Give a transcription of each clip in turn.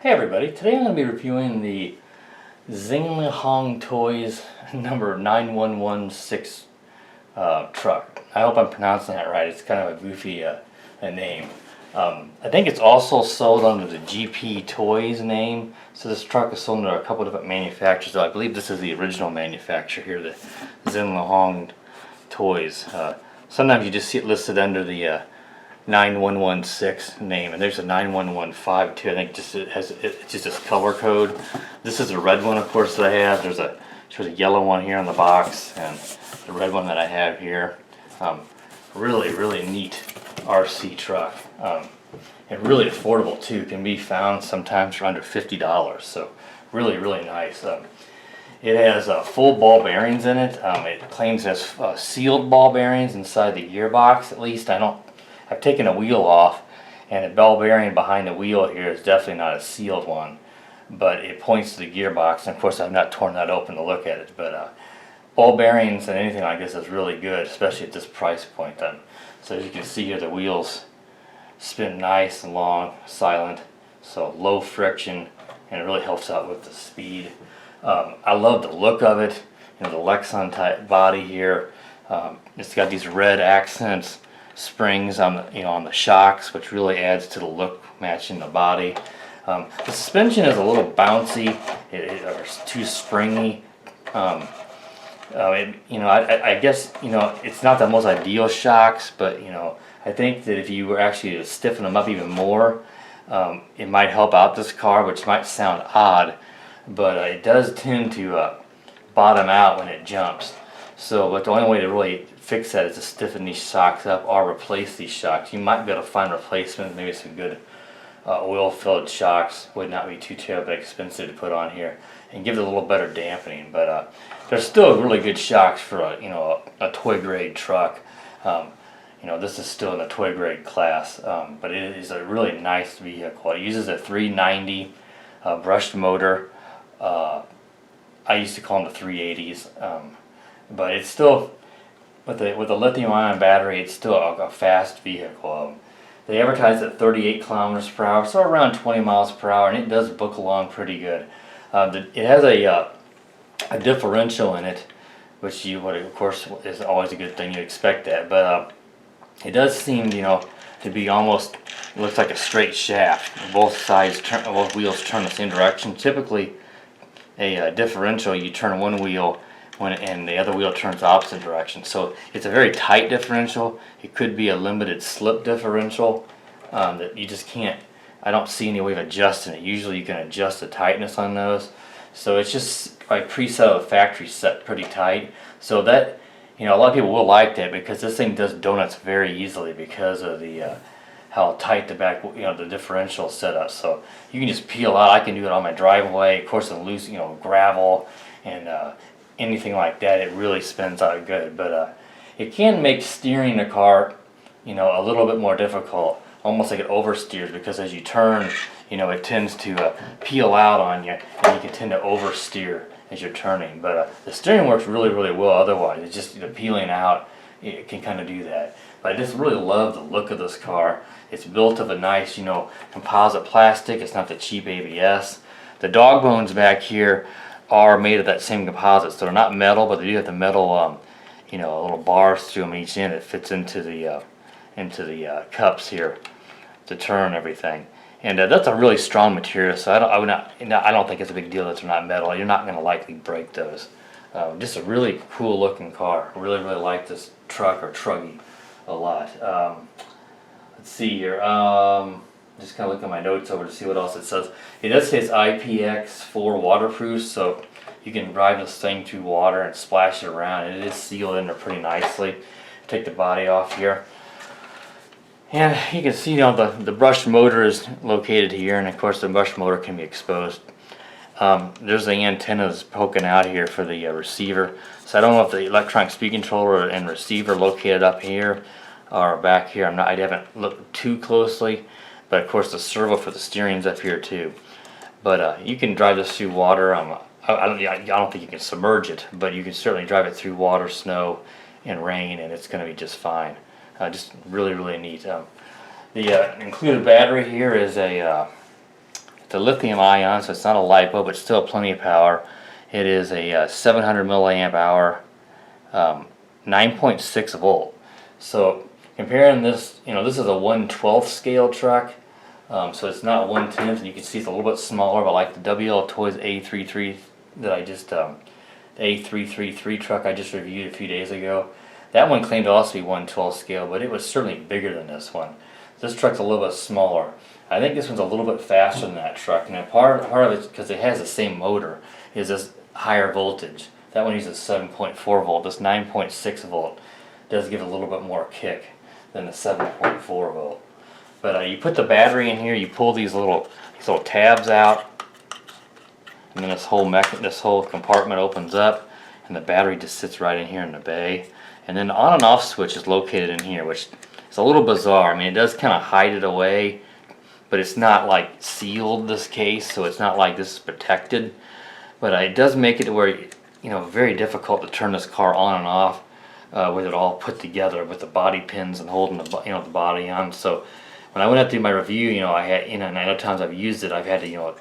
Hey everybody, today I'm going to be reviewing the Xinlehong Toys number 9116 truck. I hope I'm pronouncing that right. It's kind of a goofy a name. I think it's also sold under the GPTOYS name. So this truck is sold under a couple different manufacturers. So I believe this is the original manufacturer here, the Xinlehong Toys. Sometimes you just see it listed under the 9116 name, and there's a 9115 too. I think it's just this color code. This is a red one, of course, that I have. There's a yellow one here on the box, and the red one that I have here. Really neat RC truck, and really affordable too. Can be found sometimes for under $50. So really nice. It has full ball bearings in it. It claims it has sealed ball bearings inside the gearbox. At least I've taken a wheel off, and the ball bearing behind the wheel here is definitely not a sealed one, but it points to the gearbox, and of course I've not torn that open to look at it, but ball bearings and anything like this is really good, especially at this price point. So as you can see here, the wheels spin nice and long, silent, so low friction, and it really helps out with the speed. I love the look of it, the Lexan type body here. It's got these red accents springs on the shocks, which really adds to the look, matching the body. The suspension is a little bouncy, it's too springy. I guess it's not the most ideal shocks, but I think that if you were actually to stiffen them up even more, it might help out this car, which might sound odd, but it does tend to bottom out when it jumps. But the only way to really fix that is to stiffen these shocks up or replace these shocks. You might be able to find replacements, maybe some good oil-filled shocks. Would not be too terribly expensive to put on here, and give it a little better dampening. But there's still really good shocks for a toy grade truck. This is still in the toy grade class, but it is a really nice vehicle. It uses a 390 brushed motor. I used to call them the 380s. But it's still, with the lithium-ion battery, it's still a fast vehicle. They advertise at 38 kilometers per hour, so around 20 miles per hour, and it does book along pretty good. It has a differential in it, which of course is always a good thing. You expect that, but it does seem to be almost, it looks like a straight shaft. Both wheels turn the same direction. Typically, a differential, you turn one wheel and the other wheel turns the opposite direction. So it's a very tight differential. It could be a limited slip differential that you just can't, I don't see any way of adjusting it. Usually you can adjust the tightness on those. So it's just by preset of the factory set pretty tight. So that, a lot of people will like that, because this thing does donuts very easily because of the how tight the back, the differential is set up. So you can just peel out. I can do it on my driveway, of course, in loose, gravel and anything like that. It really spins out good, but it can make steering the car, a little bit more difficult, almost like it oversteers, because as you turn, it tends to peel out on you, and you can tend to oversteer as you're turning. But the steering works really well. Otherwise, it's just peeling out. It can kind of do that. But I just really love the look of this car. It's built of a nice, composite plastic. It's not the cheap ABS. The dog bones back here are made of that same composite, so they're not metal, but they do have the metal, little bars through them each end. It fits into the cups here to turn everything, and that's a really strong material. So I don't think it's a big deal that they're not metal. You're not going to likely break those. Just a really cool looking car. Really like this truck, or Truggy, a lot. Let's see here. Just kind of look at my notes over to see what else it says. It does say it's IPX4 Waterproof, so you can drive this thing through water and splash it around. And it is sealed in there pretty nicely. Take the body off here, and you can see the brushed motor is located here, and of course the brushed motor can be exposed. There's the antennas poking out here for the receiver. So I don't know if the electronic speed controller and receiver located up here or back here. I haven't looked too closely. But of course the servo for the steering's up here too. But you can drive this through water. I don't think you can submerge it, but you can certainly drive it through water, snow, and rain, and it's going to be just fine. Just really neat. The included battery here is a the lithium ion, so it's not a LiPo, but still plenty of power. It is a 700 milliamp hour, 9.6 volt. So comparing this, this is a 1/12 scale truck, so it's not 1/10, and you can see it's a little bit smaller, but like the WL-Toys A33 that I just, A333 truck I just reviewed a few days ago, that one claimed to also be 1/12 scale, but it was certainly bigger than this one. This truck's a little bit smaller. I think this one's a little bit faster than that truck, and part of it, because it has the same motor, is this higher voltage. That one uses 7.4 volt. This 9.6 volt does give a little bit more kick than the 7.4 volt. But you put the battery in here, you pull these little tabs out, and then this whole compartment opens up, and the battery just sits right in here in the bay. And then the on and off switch is located in here, which is a little bizarre. I mean, it does kind of hide it away, but it's not like sealed, this case, so it's not like this is protected. But it does make it to where, very difficult to turn this car on and off with it all put together with the body pins and holding the the body on. So when I went up to do my review, I had, and I know times I've used it, I've had to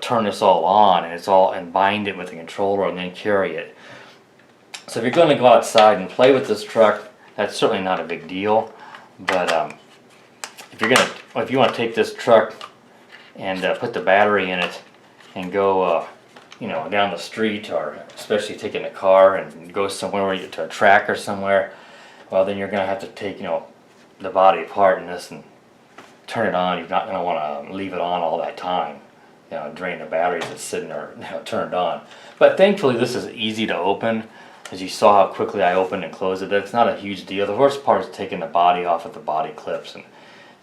turn this all on and bind it with the controller and then carry it. So if you're going to go outside and play with this truck, that's certainly not a big deal. But if you want to take this truck and put the battery in it and go down the street, or especially taking a car and go somewhere to a track or somewhere, well, then you're going to have to take the body apart in this and turn it on. You're not going to want to leave it on all that time, drain the batteries that's sitting there turned on. But thankfully this is easy to open. As you saw how quickly I opened and closed it, that's not a huge deal. The worst part is taking the body off with the body clips, and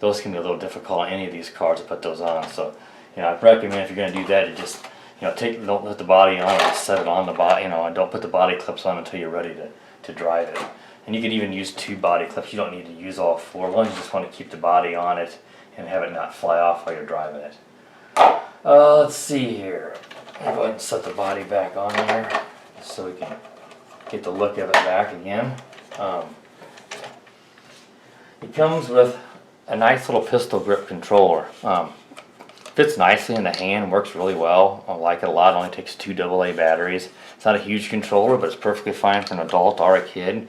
those can be a little difficult on any of these cars to put those on. So I recommend, if you're going to do that, to just don't let the body on, or set it on the body, and don't put the body clips on until you're ready to drive it. And you can even use 2 body clips. You don't need to use all 4. As long as you just want to keep the body on it and have it not fly off while you're driving it. Let's see here. I'll go ahead and set the body back on there so we can get the look of it back again. It comes with a nice little pistol grip controller. Fits nicely in the hand, works really well. I like it a lot. It only takes 2 AA batteries. It's not a huge controller, but it's perfectly fine for an adult or a kid.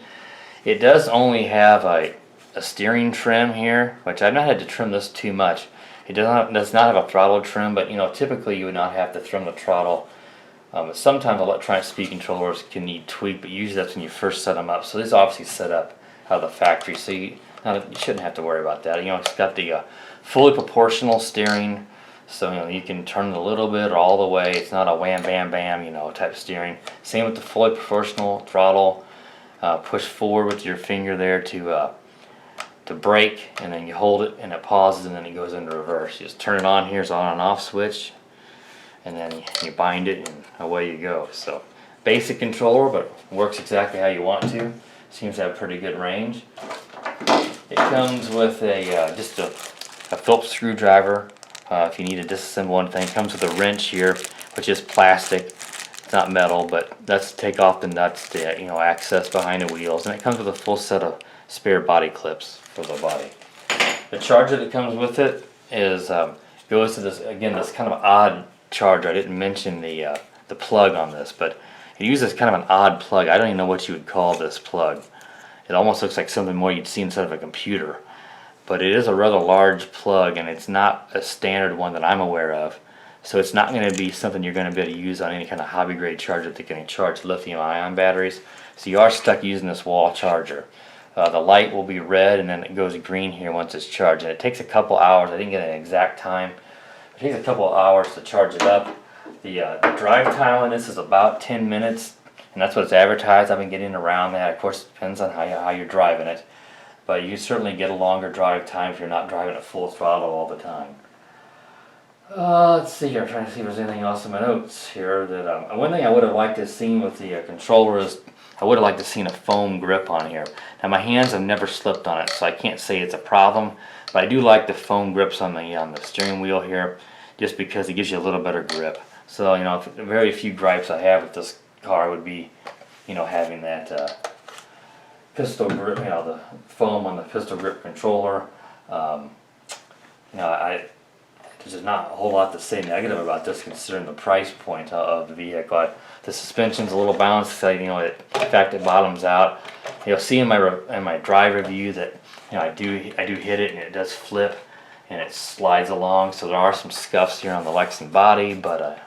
It does only have a steering trim here, which I've not had to trim this too much. It does not have a throttle trim, but typically you would not have to trim the throttle. Sometimes electronic speed controllers can need tweak, but usually that's when you first set them up. So this is obviously set up out of the factory, so you shouldn't have to worry about that. It's got the fully proportional steering, so you can turn it a little bit or all the way. It's not a wham bam bam type steering. Same with the fully proportional throttle. Push forward with your finger there to brake, and then you hold it and it pauses, and then it goes into reverse. You just turn it on. Here's on and off switch, and then you bind it and away you go. So basic controller, but works exactly how you want to. Seems to have pretty good range. It comes with just a Phillips screwdriver if you need to disassemble anything. It comes with a wrench here, which is plastic. It's not metal, but that's to take off the nuts to access behind the wheels. And it comes with a full set of spare body clips for the body. The charger that comes with it is goes to this kind of odd charger. I didn't mention the plug on this, but it uses kind of an odd plug. I don't even know what you would call this plug. It almost looks like something more you'd see inside of a computer, but it is a rather large plug, and it's not a standard one that I'm aware of. So it's not going to be something you're going to be able to use on any kind of hobby grade charger that can charge lithium ion batteries. So you are stuck using this wall charger. The light will be red, and then it goes green here once it's charged. And it takes a couple hours. I didn't get an exact time. It takes a couple of hours to charge it up. The drive time on this is about 10 minutes, and that's what it's advertised. I've been getting around that. Of course, it depends on how you're driving it. But you certainly get a longer drive time if you're not driving at full throttle all the time. Let's see here. I'm trying to see if there's anything else in my notes here. That one thing I would have liked to have seen with the controller is I would have liked to have seen a foam grip on here. Now my hands have never slipped on it, so I can't say it's a problem. But I do like the foam grips on the steering wheel here, just because it gives you a little better grip. So very few gripes I have with this car would be, having that pistol grip, the foam on the pistol grip controller. there's not a whole lot to say negative about this considering the price point of the vehicle. The suspension's a little balanced, so, you know, in fact it bottoms out. You'll see in my drive review that, you know, I do hit it and it does flip and it slides along. So there are some scuffs here on the Lexan body, but a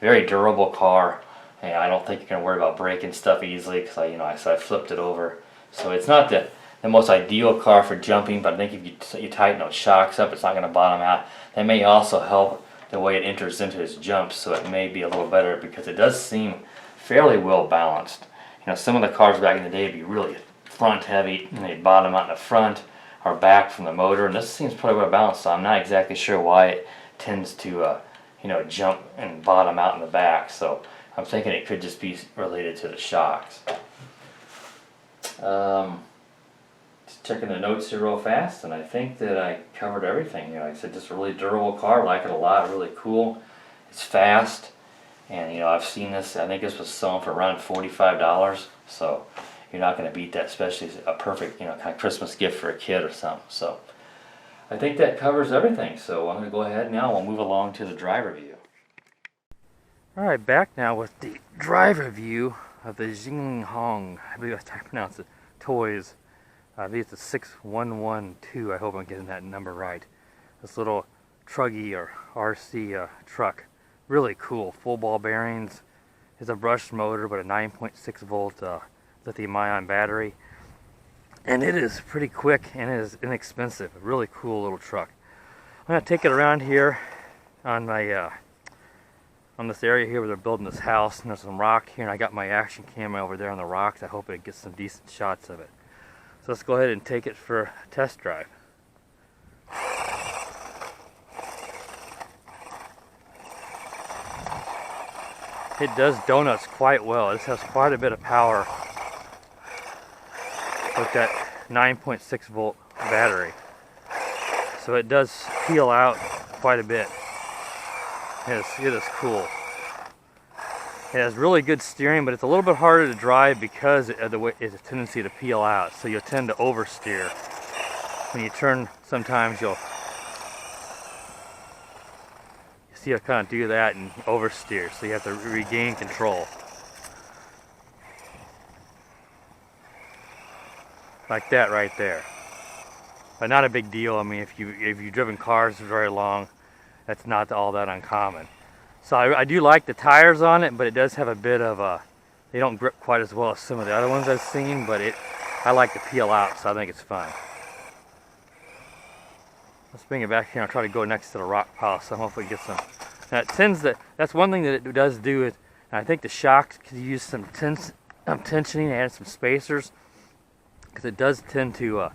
very durable car. And I don't think you're gonna worry about breaking stuff easily because I flipped it over. So it's not the most ideal car for jumping, but I think if you tighten those shocks up, it's not gonna bottom out. That may also help the way it enters into its jumps, so it may be a little better because it does seem fairly well balanced. You know, some of the cars back in the day would be really front heavy and they'd bottom out in the front or back from the motor, and this seems pretty well balanced, so I'm not exactly sure why it tends to you know, jump and bottom out in the back. So I'm thinking it could just be related to the shocks. Just checking the notes here real fast, and I think that I covered everything. You know, like I said, just a really durable car, like it a lot, really cool. It's fast, and you know, I've seen this, I think this was selling for around $45, so you're not going to beat that, especially as a perfect, you know, kind of Christmas gift for a kid or something. So I think that covers everything, so I'm going to go ahead now, we'll move along to the drive review. Alright, back now with the drive review of the Xinlehong, I believe that's how I pronounce it, Toys. I believe it's a 6112, I hope I'm getting that number right. This little Truggy or RC truck. Really cool, full ball bearings. It's a brushed motor, but a 9.6 volt lithium ion battery. And it is pretty quick and it is inexpensive. A really cool little truck. I'm going to take it around here on my on this area here where they're building this house, and there's some rock here, and I got my action camera over there on the rocks. I hope it gets some decent shots of it. So let's go ahead and take it for a test drive. It does donuts quite well. This has quite a bit of power with that 9.6 volt battery. So it does peel out quite a bit. It is cool. It has really good steering, but it's a little bit harder to drive because of the way it's a tendency to peel out. So you'll tend to oversteer. When you turn, sometimes you'll see how kind of do that and oversteer. So you have to regain control. Like that right there. But not a big deal. I mean, if you've driven cars for very long, that's not all that uncommon. So I do like the tires on it, but it does have a bit of they don't grip quite as well as some of the other ones I've seen, but I like to peel out, so I think it's fun. Let's bring it back here. I'll try to go next to the rock pile, so hopefully get some. Now it tends to, that's one thing that it does do is, and I think the shocks could use some tensioning, add some spacers, because it does tend to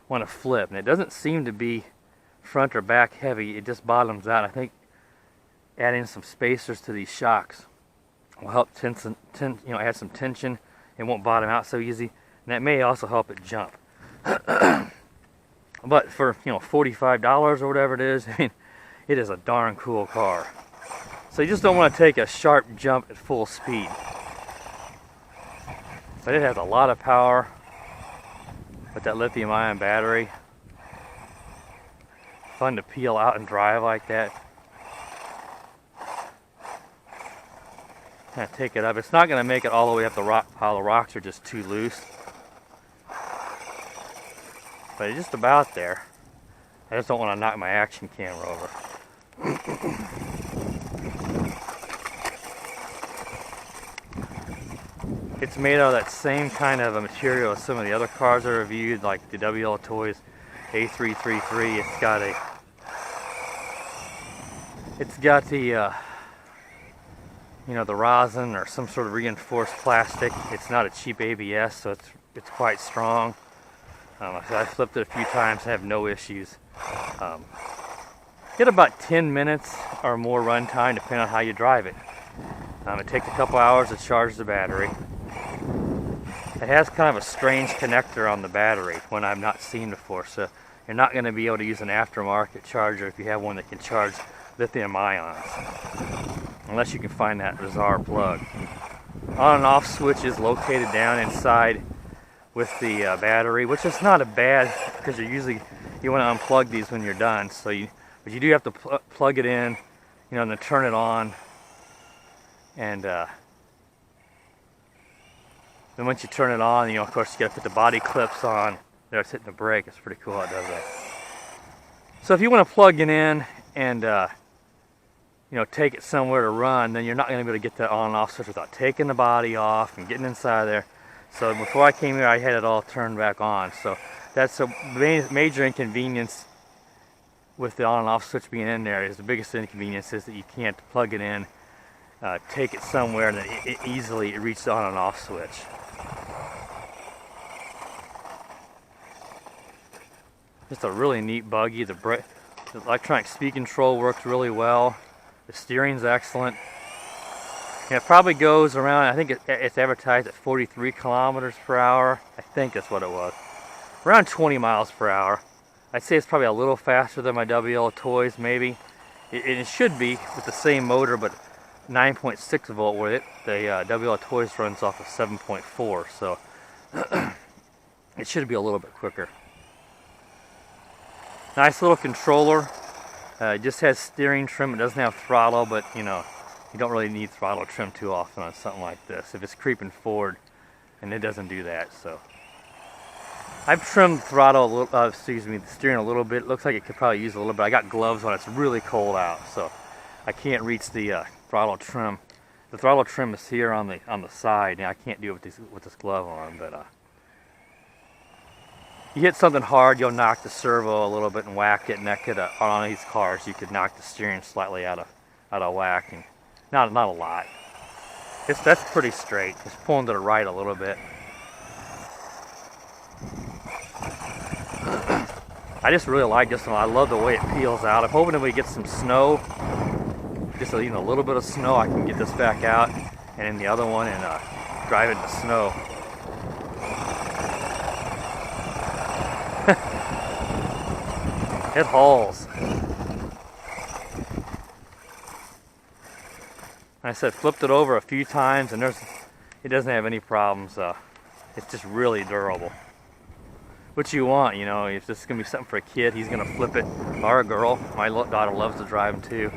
want to flip, and it doesn't seem to be front or back heavy. It just bottoms out. I think adding some spacers to these shocks will help add some tension. It won't bottom out so easy, and that may also help it jump. But for $45 or whatever it is, I mean, it is a darn cool car. So you just don't want to take a sharp jump at full speed. But it has a lot of power with that lithium ion battery. Fun to peel out and drive like that. Kind of take it up. It's not going to make it all the way up the rock pile. The rocks are just too loose. But it's just about there. I just don't want to knock my action camera over. It's made out of that same kind of a material as some of the other cars I reviewed, like the Toys A333. It's got the the rosin or some sort of reinforced plastic. It's not a cheap ABS, so it's quite strong. I flipped it a few times and have no issues. Get about 10 minutes or more run time depending on how you drive it. It takes a couple hours to charge the battery. It has kind of a strange connector on the battery, one I've not seen before, so you're not going to be able to use an aftermarket charger if you have one that can charge lithium ions, unless you can find that bizarre plug. On and off switch is located down inside with the battery, which is not a bad, because you want to unplug these when you're done, so you But you do have to plug it in, you know, and then turn it on. And then once you turn it on, you know, of course, you got to put the body clips on. There, it's hitting the brake. It's pretty cool how it does that. So if you want to plug it in and you know, take it somewhere to run, then you're not going to be able to get that on and off switch without taking the body off and getting inside there. So before I came here, I had it all turned back on. So that's a major inconvenience with the on and off switch being in there. Is the biggest inconvenience is that you can't plug it in, take it somewhere, and then it easily reaches the on and off switch. Just a really neat buggy. The electronic speed control works really well. The steering's excellent. And it probably goes around, I think it's advertised at 43 kilometers per hour. I think that's what it was. Around 20 miles per hour. I'd say it's probably a little faster than my GPTOYS, maybe. It should be with the same motor, but 9.6 volt with it. The GPTOYS runs off of 7.4, so it should be a little bit quicker. Nice little controller. It just has steering trim. It doesn't have throttle, but you know, you don't really need throttle trim too often on something like this if it's creeping forward, and it doesn't do that. So I've trimmed the steering a little bit. It looks like it could probably use a little bit. I got gloves on. It's really cold out, so I can't reach the throttle trim. The throttle trim is here on the side. Now I can't do it with this glove on, but you hit something hard, you'll knock the servo a little bit and whack it, and that could on these cars you could knock the steering slightly out of whack, and not a lot. That's pretty straight. It's pulling to the right a little bit. I just really like this one. I love the way it peels out. I'm hoping that we get some snow, just even a little bit of snow. I can get this back out and in the other one and drive it in the snow. It hauls. I said flipped it over a few times and it doesn't have any problems. It's just really durable. What you want, you know, if this is gonna be something for a kid, he's gonna flip it, or a girl. My daughter loves to drive them too.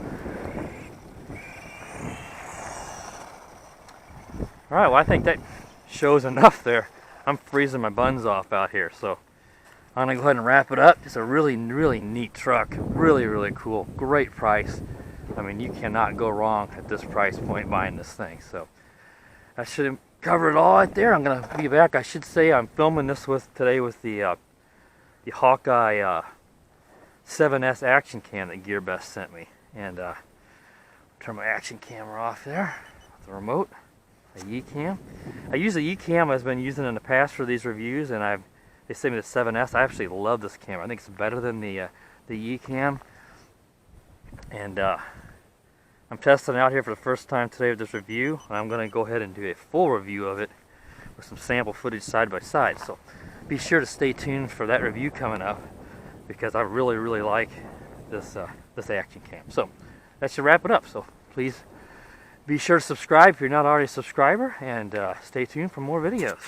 All right, well I think that shows enough there. I'm freezing my buns off out here, so I'm gonna go ahead and wrap it up. It's a really, really neat truck. Really, really cool. Great price. I mean, you cannot go wrong at this price point buying this thing. So I should cover it all right there. I'm gonna be back. I should say I'm filming this today with the Hawkeye 7S action cam that GearBest sent me. And turn my action camera off there. The remote. A Yicam. I use the Yicam I've been using in the past for these reviews, and they sent me the 7S. I actually love this camera. I think it's better than the Yicam. And I'm testing it out here for the first time today with this review. And I'm going to go ahead and do a full review of it with some sample footage side by side. So be sure to stay tuned for that review coming up, because I really, really like this action cam. So that should wrap it up. So please be sure to subscribe if you're not already a subscriber, and stay tuned for more videos.